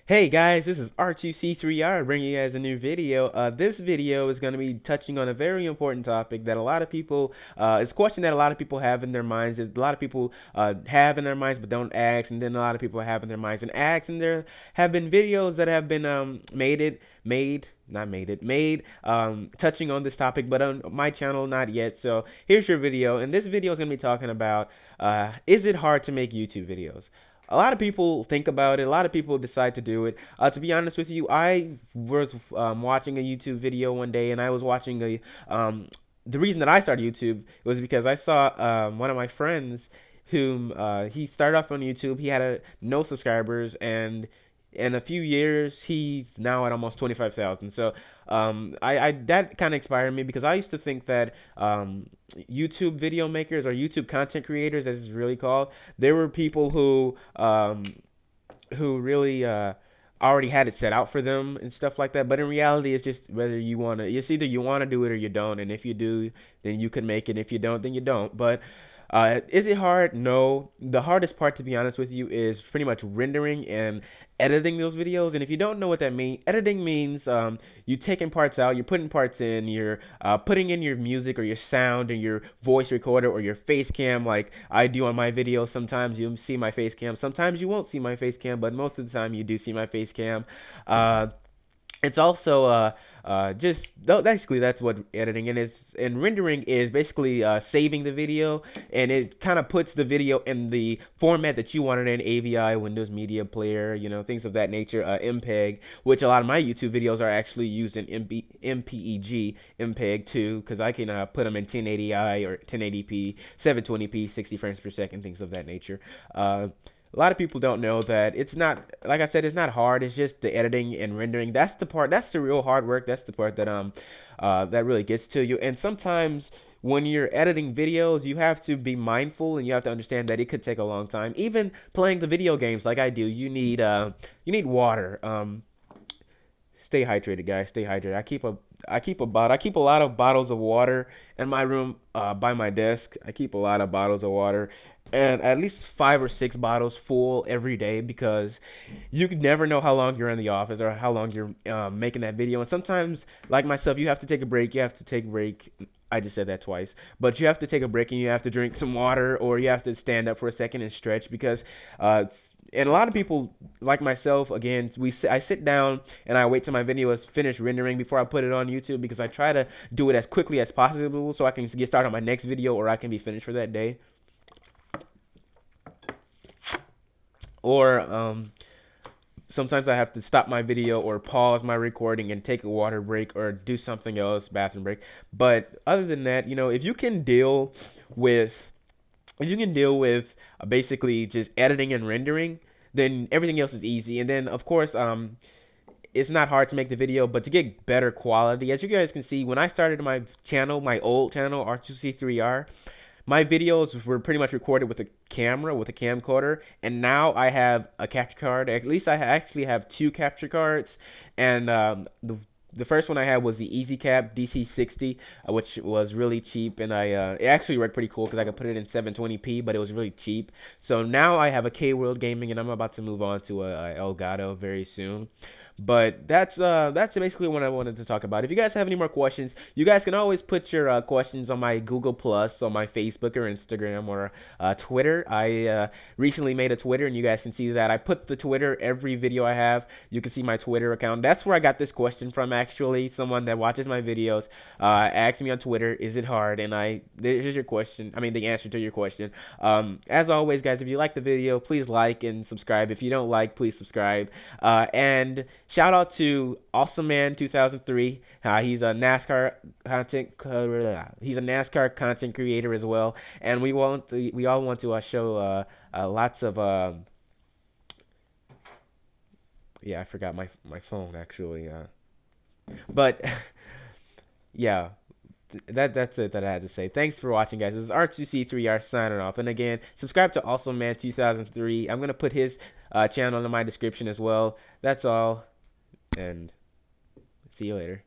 Hey guys, this is R2C3R bringing you guys a new video. This video is going to be touching on a very important topic that a lot of people, it's a question that a lot of people have in their minds, that a lot of people have in their minds but don't ask, and then a lot of people have in their minds and ask, and there have been videos that have been made touching on this topic, but on my channel not yet. So here's your video, and this video is going to be talking about is it hard to make YouTube videos? A lot of people think about it. A lot of people decide to do it. To be honest with you, I was watching a YouTube video one day, and I was watching a. The reason that I started YouTube was because I saw one of my friends, whom he started off on YouTube. He had no subscribers, and in a few years, he's now at almost 25,000. So I that kind of inspired me because I used to think that YouTube video makers or YouTube content creators, as it's really called, there were people who really already had it set out for them and stuff like that. But in reality, it's just whether you want to. It's either you want to do it or you don't. And if you do, then you can make it. If you don't, then you don't. But is it hard? No. The hardest part, to be honest with you, is pretty much rendering and editing those videos. And if you don't know what that means, editing means you taking parts out, you're putting parts in, you're putting in your music or your sound and your voice recorder or your face cam, like I do on my videos. Sometimes you see my face cam, sometimes you won't see my face cam, but most of the time you do see my face cam. Uh, it's also just basically that's what editing and rendering is basically saving the video, and it kind of puts the video in the format that you want it in: AVI, Windows Media Player, things of that nature, MPEG, which a lot of my YouTube videos are actually using MPEG, MPEG too, because I can put them in 1080i or 1080p, 720p, 60 frames per second, things of that nature. A lot of people don't know that it's not, like I said, it's not hard. It's just the editing and rendering. That's the part. That's the real hard work. That's the part that that really gets to you. And sometimes when you're editing videos, you have to be mindful and you have to understand that it could take a long time. Even playing the video games like I do, you need water. Stay hydrated, guys. Stay hydrated. I keep a lot of bottles of water in my room by my desk. I keep a lot of bottles of water, and at least 5 or 6 bottles full every day, because you could never know how long you're in the office or how long you're making that video. And sometimes, like myself, you have to take a break. You have to take a break. I just said that twice, but you have to take a break and you have to drink some water, or you have to stand up for a second and stretch, because and a lot of people like myself, again, I sit down and I wait till my video is finished rendering before I put it on YouTube, because I try to do it as quickly as possible so I can get started on my next video, or I can be finished for that day. Or sometimes I have to stop my video or pause my recording and take a water break or do something else, bathroom break. But other than that, if you can deal with basically just editing and rendering, then everything else is easy. And then of course, it's not hard to make the video, but to get better quality, as you guys can see, when I started my channel, my old channel, R2C3R, my videos were pretty much recorded with a camera, with a camcorder, and now I have a capture card. At least I actually have two capture cards, and the first one I had was the EasyCap DC60, which was really cheap, and it actually worked pretty cool because I could put it in 720p, but it was really cheap. So now I have a K-World Gaming, and I'm about to move on to a Elgato very soon. But that's basically what I wanted to talk about. If you guys have any more questions, you guys can always put your questions on my Google Plus, on my Facebook or Instagram or Twitter. I recently made a Twitter, and you guys can see that I put the Twitter every video I have. You can see my Twitter account. That's where I got this question from. Actually, someone that watches my videos asked me on Twitter, "Is it hard?" And there's your question. I mean, the answer to your question. As always, guys, if you like the video, please like and subscribe. If you don't like, please subscribe. And shout out to Awesome Man 2003. He's a NASCAR he's a NASCAR content creator as well, and we all want to show lots of yeah, I forgot my phone actually. But yeah, that's it that I had to say. Thanks for watching, guys. This is R2C3R signing off. And again, subscribe to Awesome Man 2003. I'm gonna put his channel in my description as well. That's all, and see you later.